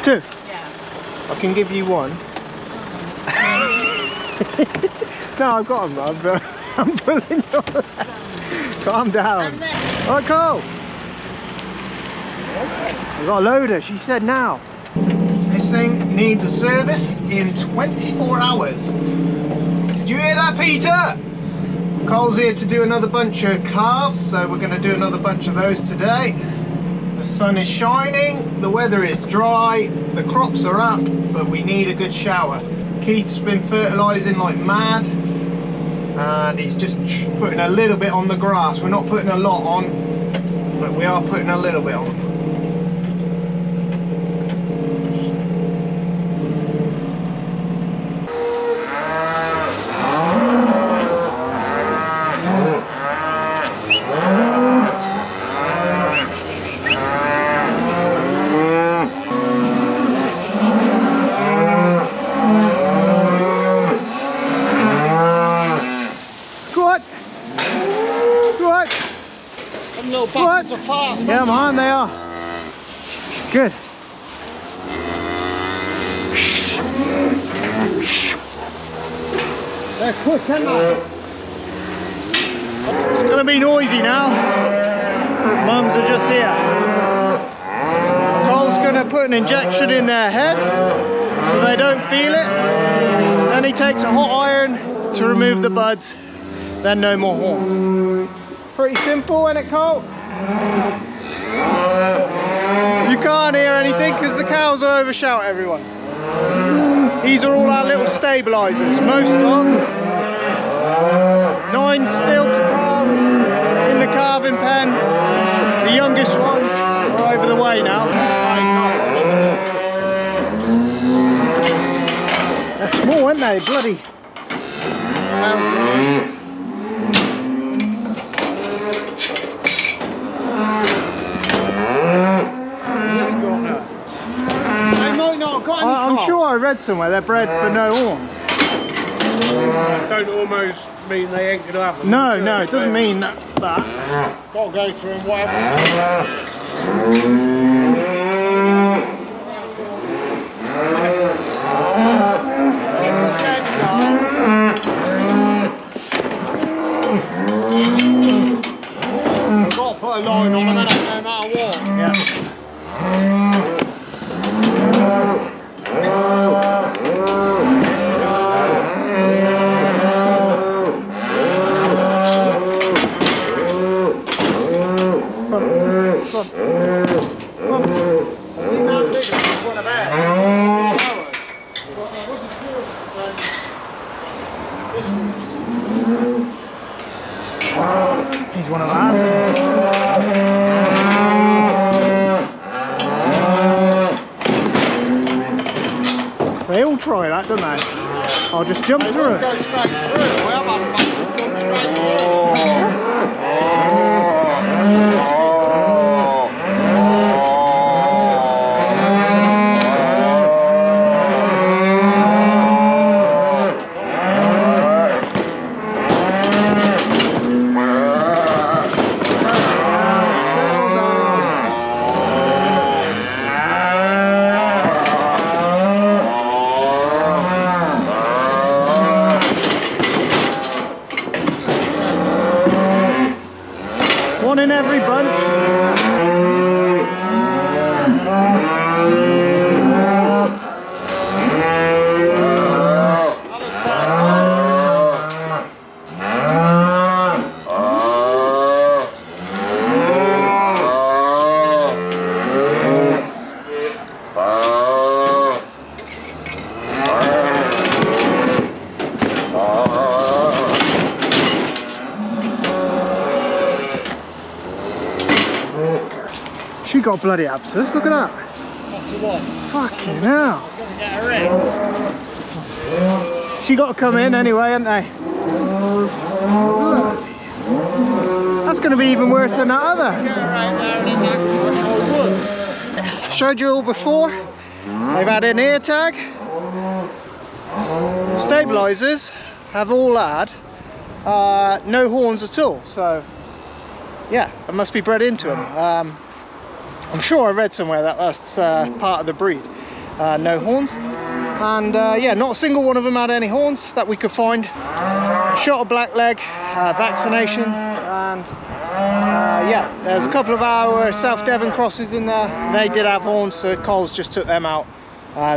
2? Yeah. I can give you 1. No, I've got them. I'm pulling your leg. Calm down. Alright, Cole. I've got a loader. She said now. This thing needs a service in 24 hours. Did you hear that, Peter? Cole's here to do another bunch of calves, so we're going to do another bunch of those today. The sun is shining, the weather is dry, the crops are up, but we need a good shower. Keith's been fertilising like mad, and he's just putting a little bit on the grass. We're not putting a lot on, but we are putting a little bit on. Yeah, man, they are. Good. They're quick, aren't they? It's going to be noisy now. Mums are just here. Cole's going to put an injection in their head so they don't feel it. Then he takes a hot iron to remove the buds. Then no more horns. Pretty simple, isn't it, Cole? You can't hear anything because the cows will overshout everyone. These are all our little stabilisers. Most of 9 still to calve in the calving pen. The youngest ones are over the way now. They're small, aren't they? Bloody. I'm sure I read somewhere they're bred for no horns. Don't almost mean they ain't gonna have them. No, no, it doesn't mean that. Gotta go through and whatever. I've got to put a line on them, no matter what. Yeah. He's one of ours. They all try that, don't they? I'll just jump through it. Go straight through. Well, I'm about to jump straight through. One in every bunch. She got bloody abscess, look at that. That's the one. Fucking hell. I'm gonna get her in. She got to come in anyway, haven't they? That's going to be even worse than that other. Get her out there and in that bush or wood. Showed you all before. They've had an ear tag. Stabilisers have all had no horns at all. So yeah, it must be bred into them. I'm sure I read somewhere that that's part of the breed. no horns. And yeah, not a single one of them had any horns that we could find. Shot a blackleg, vaccination, and yeah, there's a couple of our South Devon crosses in there. They did have horns, so Coles just took them out.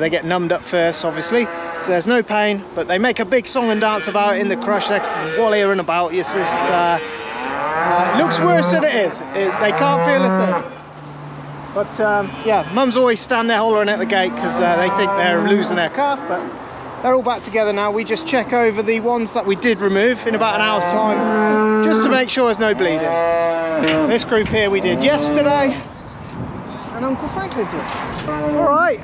They get numbed up first, obviously, so there's no pain, but they make a big song and dance about it in the crush. They're walleying about. It looks worse than it is. They can't feel a thing. But yeah, mums always stand there hollering at the gate because they think they're losing their calf, but they're all back together now. We just check over the ones that we did remove in about an hour's time, just to make sure there's no bleeding. This group here we did yesterday, and Uncle Franklin's here. All right,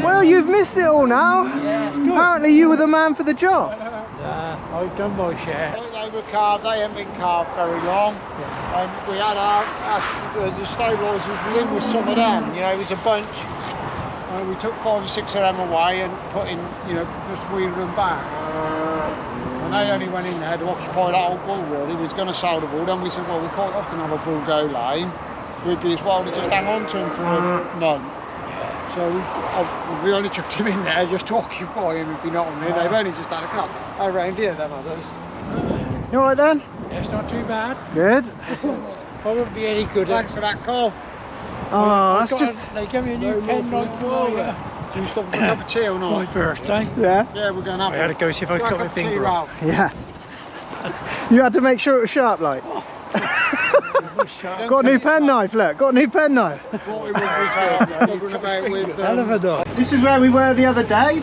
well, you've missed it all now. Yeah, it's good. Apparently you were the man for the job. I've done my share. They were carved, they haven't been carved very long. We had the stabilisers were in with some of them, you know, it was a bunch. We took 5 or 6 of them away and put in, you know, just wheeled them back. And they only went in there to occupy that old bull really. We was going to sell the bull, then we said, well, we quite often have a bull go lame. We'd be as well to just hang on to him for a month. So we only chucked him in there just to occupy him, if you know what I mean. They've only just had a couple. I reindeer them others. You all right then? Yeah, it's not too bad. Good. I wouldn't be any good Thanks for that, Cole. Oh, that's just... They gave me a new pen night for Do you stop for a cup of tea or my not? birthday. Yeah? Yeah, we're going to have I had to go see if I could cut my finger off. Yeah. You had to make sure it was sharp, like. Got a new penknife, look. Got a new penknife. This is where we were the other day,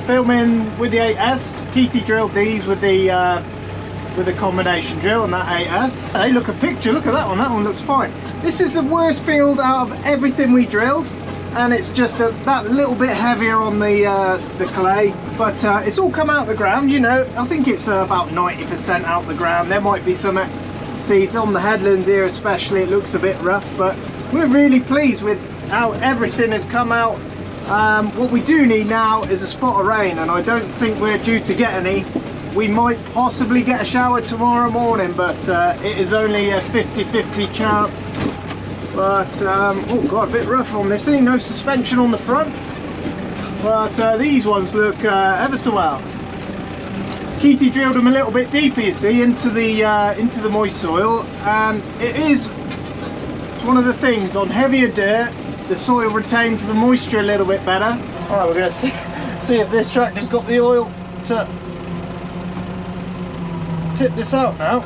filming with the 8S. Keithy drilled these with the combination drill and that 8S. Hey, look, a picture. Look at that one. That one looks fine. This is the worst field out of everything we drilled, and it's just that little bit heavier on the clay. But it's all come out the ground. You know, I think it's about 90% out the ground. There might be some seeds on the headlands here, especially. It looks a bit rough, but we're really pleased with how everything has come out. What we do need now is a spot of rain, and I don't think we're due to get any. We might possibly get a shower tomorrow morning, but it is only a 50-50 chance. But oh god, a bit rough on this thing. No suspension on the front, but these ones look ever so well. Keithy drilled them a little bit deeper, you see, into the moist soil, and it's one of the things on heavier dirt. The soil retains the moisture a little bit better. All right, we're going to see if this tractor's got the oil to tip this out now.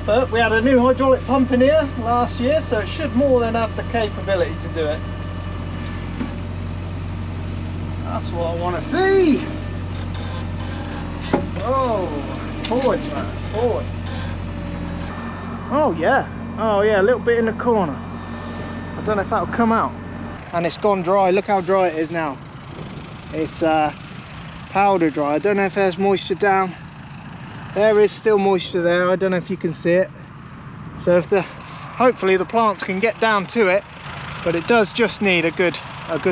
But we had a new hydraulic pump in here last year, so it should more than have the capability to do it. That's what I want to see. Oh, forwards, man, forwards. Oh yeah, a little bit in the corner. I don't know if that'll come out. And it's gone dry. Look how dry it is now. It's powder dry. I don't know if there's moisture down. There is still moisture there. I don't know if you can see it. So if hopefully the plants can get down to it, but it does just need a good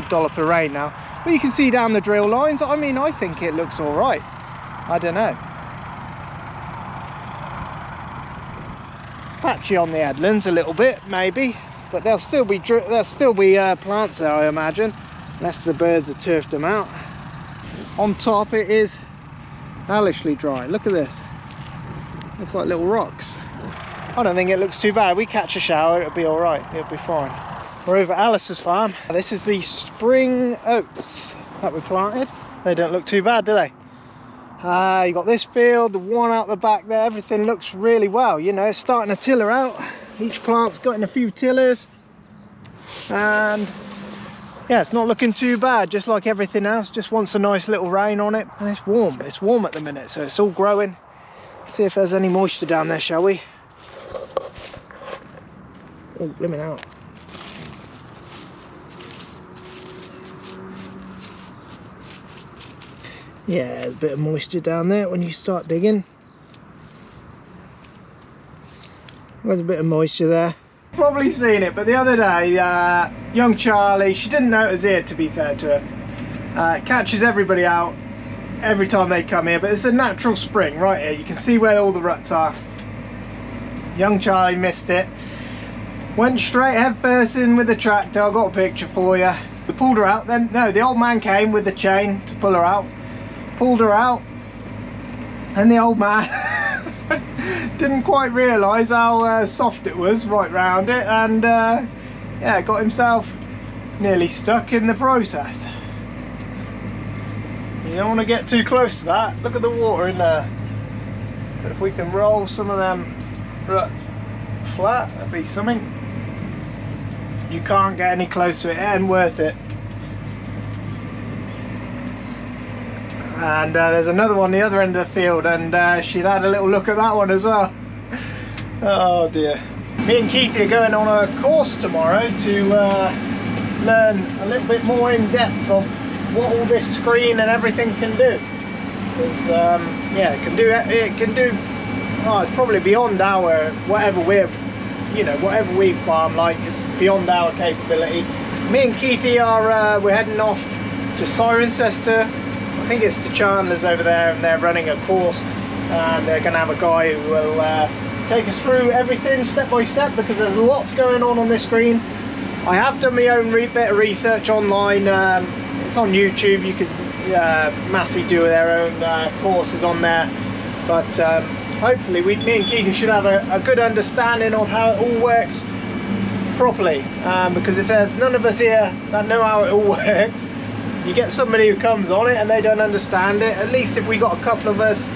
dollop of rain now. But you can see down the drill lines. I mean, I think it looks all right. I don't know. It's patchy on the headlands a little bit, maybe, but there'll still be plants there, I imagine, unless the birds have turfed them out. On top, it is hellishly dry. Look at this. Looks like little rocks. I don't think it looks too bad. We catch a shower, it'll be all right. It'll be fine. We're over at Alice's farm. This is the spring oats that we planted. They don't look too bad, do they? You got this field, the one out the back there. Everything looks really well. You know, it's starting to tiller out. Each plant's got in a few tillers, and yeah, it's not looking too bad. Just like everything else, just wants a nice little rain on it. And it's warm. It's warm at the minute, so it's all growing. See if there's any moisture down there, shall we? Oh, blimmin' out. Yeah, there's a bit of moisture down there when you start digging. There's a bit of moisture there. Probably seen it, but the other day, young Charlie, she didn't notice it, to be fair to her. Catches everybody out every time they come here, but it's a natural spring right here. You can see where all the ruts are. Young Charlie missed it. Went straight head first in with the tractor. I got a picture for you. We pulled her out. Then no, the old man came with the chain to pull her out. Pulled her out, and the old man didn't quite realise how soft it was right round it, and yeah, got himself nearly stuck in the process. You don't want to get too close to that. Look at the water in there. But if we can roll some of them ruts flat, that'd be something. You can't get any close to it, it ain't worth it. And there's another one the other end of the field, and she'd had a little look at that one as well. Oh dear. Me and Keithy are going on a course tomorrow to learn a little bit more in depth of what all this screen and everything can do. Because yeah, it can do oh, it's probably beyond our whatever we farm, like it's beyond our capability. Me and Keithy are we're heading off to Cirencester. I think it's to Chandler's over there, and they're running a course, and they're going to have a guy who will take us through everything step by step, because there's lots going on this screen. I have done my own bit of research online. It's on YouTube. You could Massey do their own courses on there, but hopefully me and Keegan should have a good understanding of how it all works properly, because if there's none of us here that know how it all works, you get somebody who comes on it and they don't understand it. At least if we got a couple of us,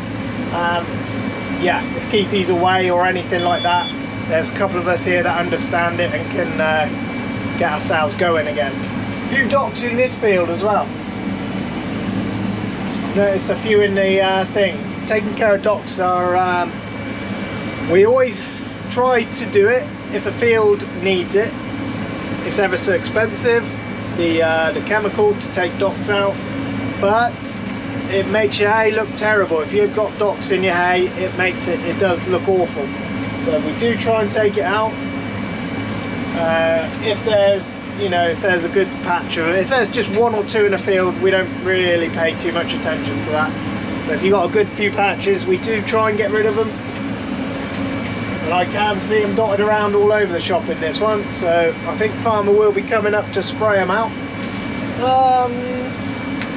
yeah, if Keithy's away or anything like that, there's a couple of us here that understand it and can get ourselves going again. A few docks in this field as well. Notice a few in the thing. Taking care of docks are, we always try to do it if a field needs it. It's ever so expensive, the chemical to take docks out, but it makes your hay look terrible. If you've got docks in your hay, it does look awful. So we do try and take it out. If there's a good patch of it, if there's just one or two in a field, we don't really pay too much attention to that. But if you've got a good few patches, we do try and get rid of them. And I can see them dotted around all over the shop in this one, so I think Farmer will be coming up to spray them out.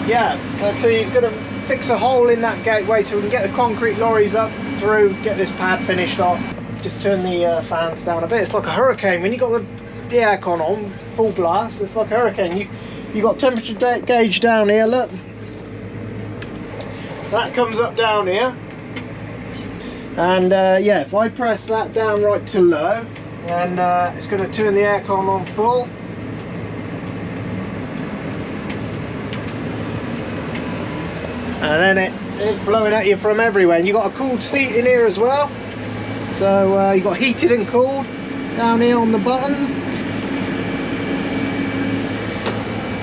Yeah, but he's going to fix a hole in that gateway so we can get the concrete lorries up through, get this pad finished off. Just turn the fans down a bit. It's like a hurricane when you got the aircon on full blast. It's like a hurricane. You got temperature gauge down here, look. That comes up down here, and yeah, if I press that down right to low, then it's going to turn the aircon on full. And then it's blowing at you from everywhere, and you've got a cooled seat in here as well, so you've got heated and cooled down here on the buttons.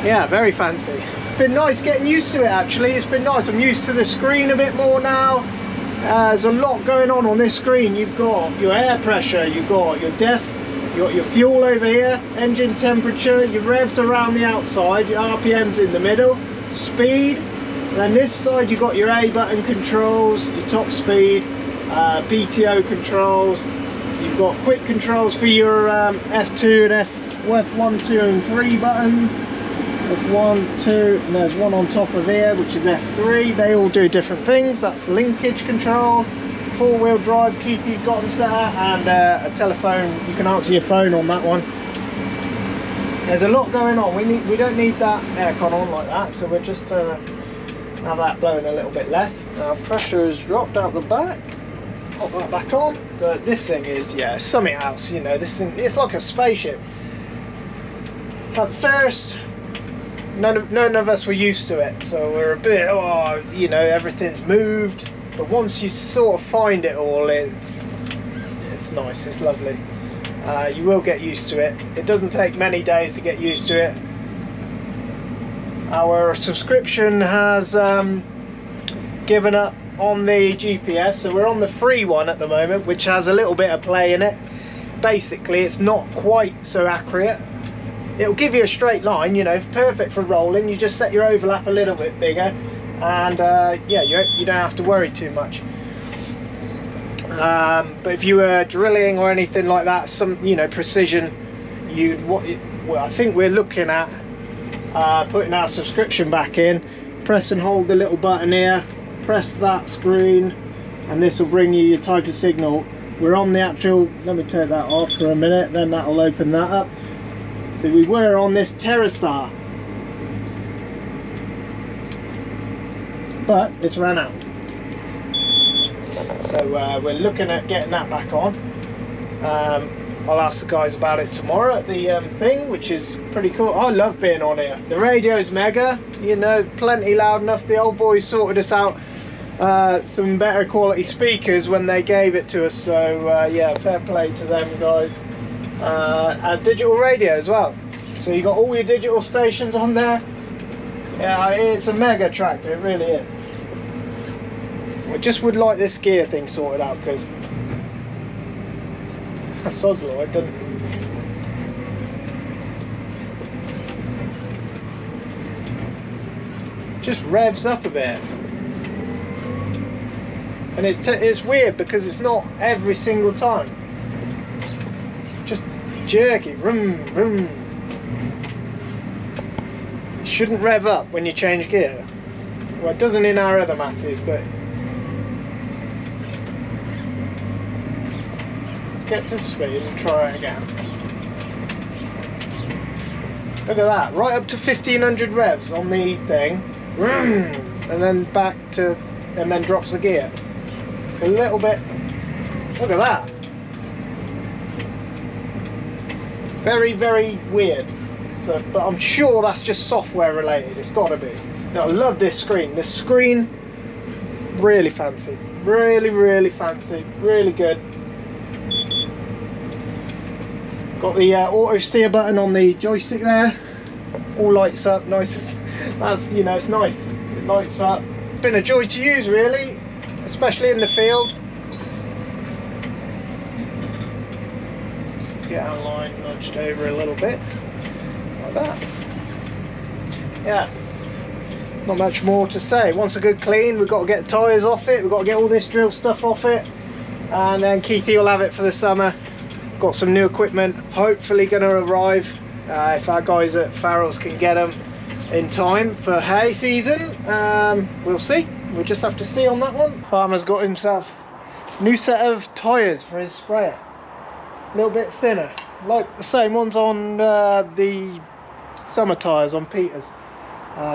Yeah, very fancy. Been nice getting used to it actually. It's been nice. I'm used to the screen a bit more now. There's a lot going on this screen. You've got your air pressure, you've got your depth, you got your fuel over here, engine temperature, your revs around the outside, your RPMs in the middle, speed, and then this side you've got your A button controls, your top speed, PTO controls. You've got quick controls for your F2 and F1, 2 and 3 buttons. F1, 2, and there's one on top of here which is F3. They all do different things. That's linkage control, 4-wheel drive, Keithy's got them set up, and a telephone. You can answer your phone on that one. There's a lot going on. We don't need that aircon on like that, so we're just have that blowing a little bit less. Now pressure has dropped out the back. Pop that back on. But this thing is, yeah, something else. You know, this thing, it's like a spaceship. At first, none of us were used to it, so we're a bit, oh, you know, everything's moved. But once you sort of find it all, it's nice, it's lovely. You will get used to it. It doesn't take many days to get used to it. Our subscription has given up on the GPS, so we're on the free one at the moment, which has a little bit of play in it. Basically, it's not quite so accurate. It'll give you a straight line, you know, perfect for rolling. You just set your overlap a little bit bigger, and yeah, you don't have to worry too much. But if you were drilling or anything like that, some, you know, precision, well, I think we're looking at putting our subscription back in. Press and hold the little button here, press that screen, and this will bring you your type of signal. We're on the actual, let me take that off for a minute, then that'll open that up. So we were on this TerraStar, but it's ran out. So we're looking at getting that back on. I'll ask the guys about it tomorrow at the thing, which is pretty cool. I love being on here. The radio's mega, you know, plenty loud enough. The old boys sorted us out some better quality speakers when they gave it to us, so yeah, fair play to them guys. And digital radio as well, so you got all your digital stations on there. Yeah, it's a mega tractor, it really is. I just would like this gear thing sorted out, because Soslo, it doesn't. Just revs up a bit. And it's weird because it's not every single time. Just jerky, vroom, vroom. It shouldn't rev up when you change gear. Well, it doesn't in our other Mazzis, but let's get to speed and try it again. Look at that, right up to 1500 revs on the thing, and then back to, and then drops the gear. A little bit, look at that. Very, very weird. So, but I'm sure that's just software related, it's got to be. Now, I love this screen. This screen, really fancy. Really, really fancy. Really good. Got the auto steer button on the joystick there. All lights up, nice. That's, you know, it's nice. It lights up. It's been a joy to use, really, especially in the field. Just get our line nudged over a little bit, like that. Yeah. Not much more to say. Once a good clean, we've got to get tyres off it, we've got to get all this drill stuff off it, and then Keithy will have it for the summer. Got some new equipment hopefully going to arrive if our guys at Farrell's can get them in time for hay season. We'll see, we'll just have to see on that one. Farmer's got himself a new set of tyres for his sprayer, a little bit thinner, like the same ones on the summer tyres on Peter's.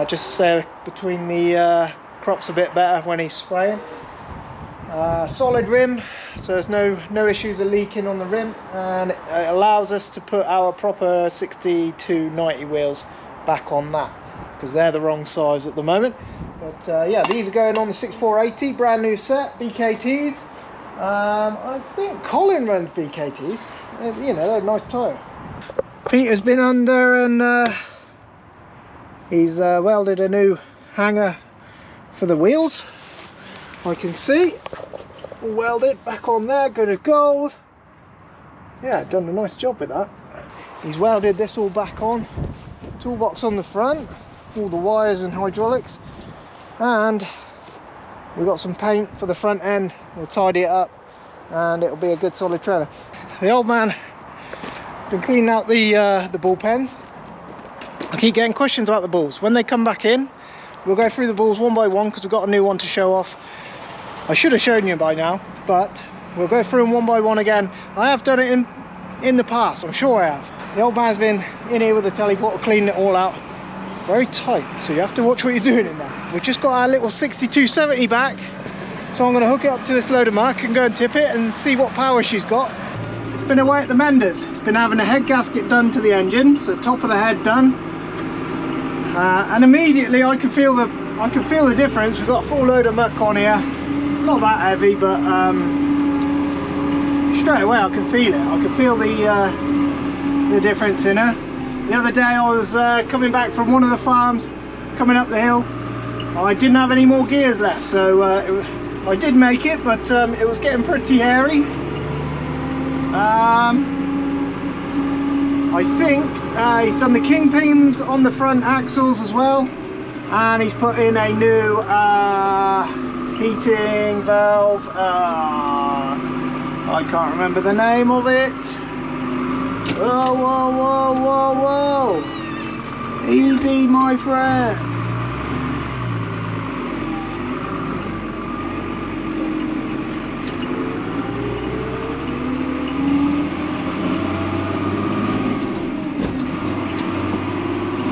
Just so between the crops a bit better when he's spraying. Solid rim, so there's no issues of leaking on the rim, and it allows us to put our proper 60-90 wheels back on that, because they're the wrong size at the moment. But yeah, these are going on the 6480, brand new set, BKTs. I think Colin runs BKTs. You know, they're a nice tyre. Peter's been under and he's welded a new hanger for the wheels. I can see, welded back on there, good as gold. Yeah, done a nice job with that. He's welded this all back on, toolbox on the front, all the wires and hydraulics, and we've got some paint for the front end. We'll tidy it up and it'll be a good solid trailer. The old man has been cleaning out the bull pens. I keep getting questions about the bulls. When they come back in, we'll go through the bulls one by one, because we've got a new one to show off. I should have shown you by now, but we'll go through them one by one again. I have done it in the past, I'm sure I have. The old man's been in here with the teleporter cleaning it all out. Very tight, so you have to watch what you're doing in there. We've just got our little 6270 back, so I'm going to hook it up to this load of muck and go and tip it and see what power she's got. It's been away at the menders. It's been having a head gasket done to the engine, so top of the head done. And immediately I can feel the difference. We've got a full load of muck on here, not that heavy, but straight away I can feel it. I can feel the difference in her. The other day I was coming back from one of the farms, coming up the hill. I didn't have any more gears left, so I did make it, but it was getting pretty hairy. I think he's done the kingpins on the front axles as well, and he's put in a new heating valve. I can't remember the name of it. Whoa, whoa, whoa, whoa, whoa. Easy, my friend.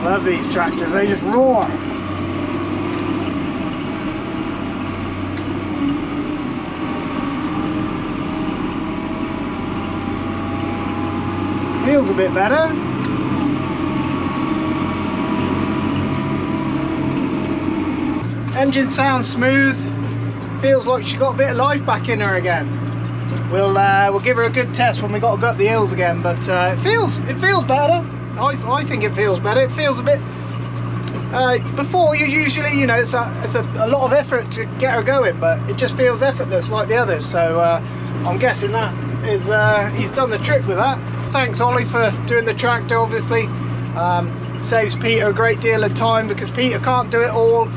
Love these tractors, they just roar. Feels a bit better. Engine sounds smooth. Feels like she got a bit of life back in her again. We'll give her a good test when we got to go up the hills again. But it feels better. I think it feels better. It feels a bit. Before you usually, you know, it's a lot of effort to get her going, but it just feels effortless like the others. So I'm guessing that is he's done the trick with that. Thanks Ollie for doing the tractor, obviously. Saves Peter a great deal of time because Peter can't do it all.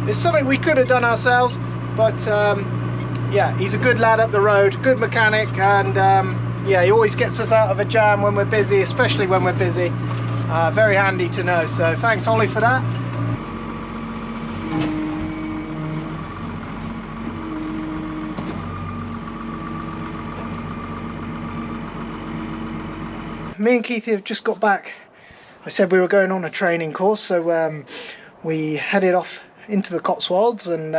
It's something we could have done ourselves, but yeah, he's a good lad up the road, good mechanic, and yeah, he always gets us out of a jam when we're busy, especially when we're busy. Very handy to know, so thanks Ollie for that. Me and Keithy have just got back. I said we were going on a training course, so we headed off into the Cotswolds, and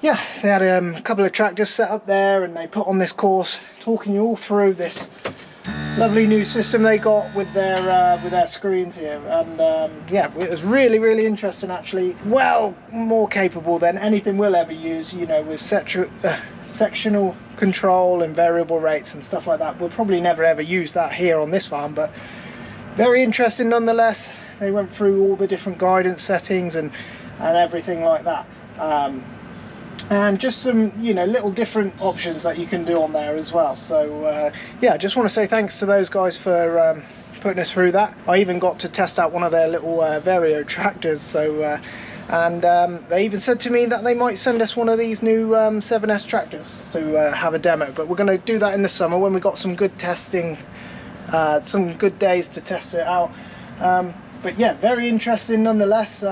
yeah, they had a couple of tractors set up there, and they put on this course talking you all through this lovely new system they got with their screens here. And yeah, it was really interesting actually. Well, more capable than anything we'll ever use, you know, with sectional control and variable rates and stuff like that. We'll probably never ever use that here on this farm, but very interesting nonetheless. They went through all the different guidance settings and everything like that, and just some, you know, little different options that you can do on there as well. So yeah, just want to say thanks to those guys for putting us through that. I even got to test out one of their little Vario tractors, so and they even said to me that they might send us one of these new 7S tractors to have a demo, but we're going to do that in the summer when we got some good testing, some good days to test it out. But yeah, very interesting nonetheless.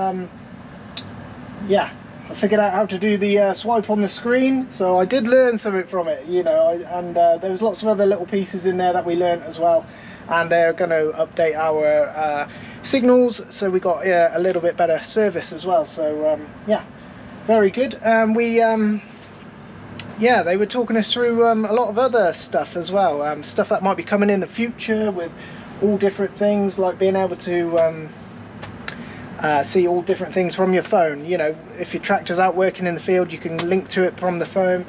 Yeah, I figured out how to do the swipe on the screen, so I did learn something from it, you know, and there was lots of other little pieces in there that we learned as well, and they're going to update our signals, so we got a little bit better service as well. So yeah, very good. Yeah, they were talking us through a lot of other stuff as well, stuff that might be coming in the future with all different things, like being able to see all different things from your phone. You know, if your tractor's out working in the field, you can link to it from the phone.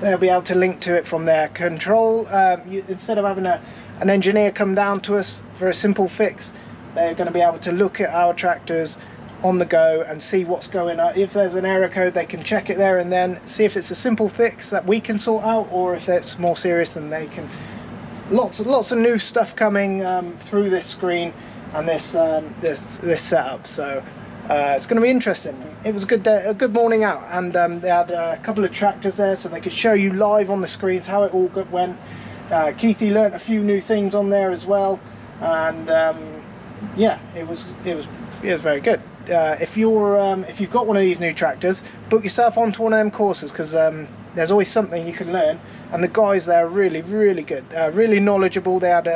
They'll be able to link to it from their control. Instead of having an engineer come down to us for a simple fix, they're going to be able to look at our tractors on the go and see what's going on. If there's an error code, they can check it there and then, see if it's a simple fix that we can sort out, or if it's more serious, then they can. Lots of new stuff coming through this screen and this setup, so it's going to be interesting. It was a good morning out, and they had a couple of tractors there, so they could show you live on the screens how it all went. Keithy learnt a few new things on there as well, and yeah, it was very good. If you've got one of these new tractors, book yourself onto one of them courses, because there's always something you can learn, and the guys there are really good, really knowledgeable. They had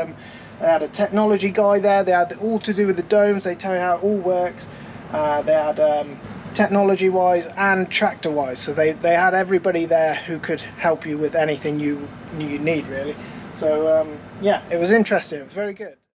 a technology guy there. They had all to do with the domes. They tell you how it all works. They had technology wise and tractor wise, so they had everybody there who could help you with anything you need really. So yeah, it was interesting. It was very good.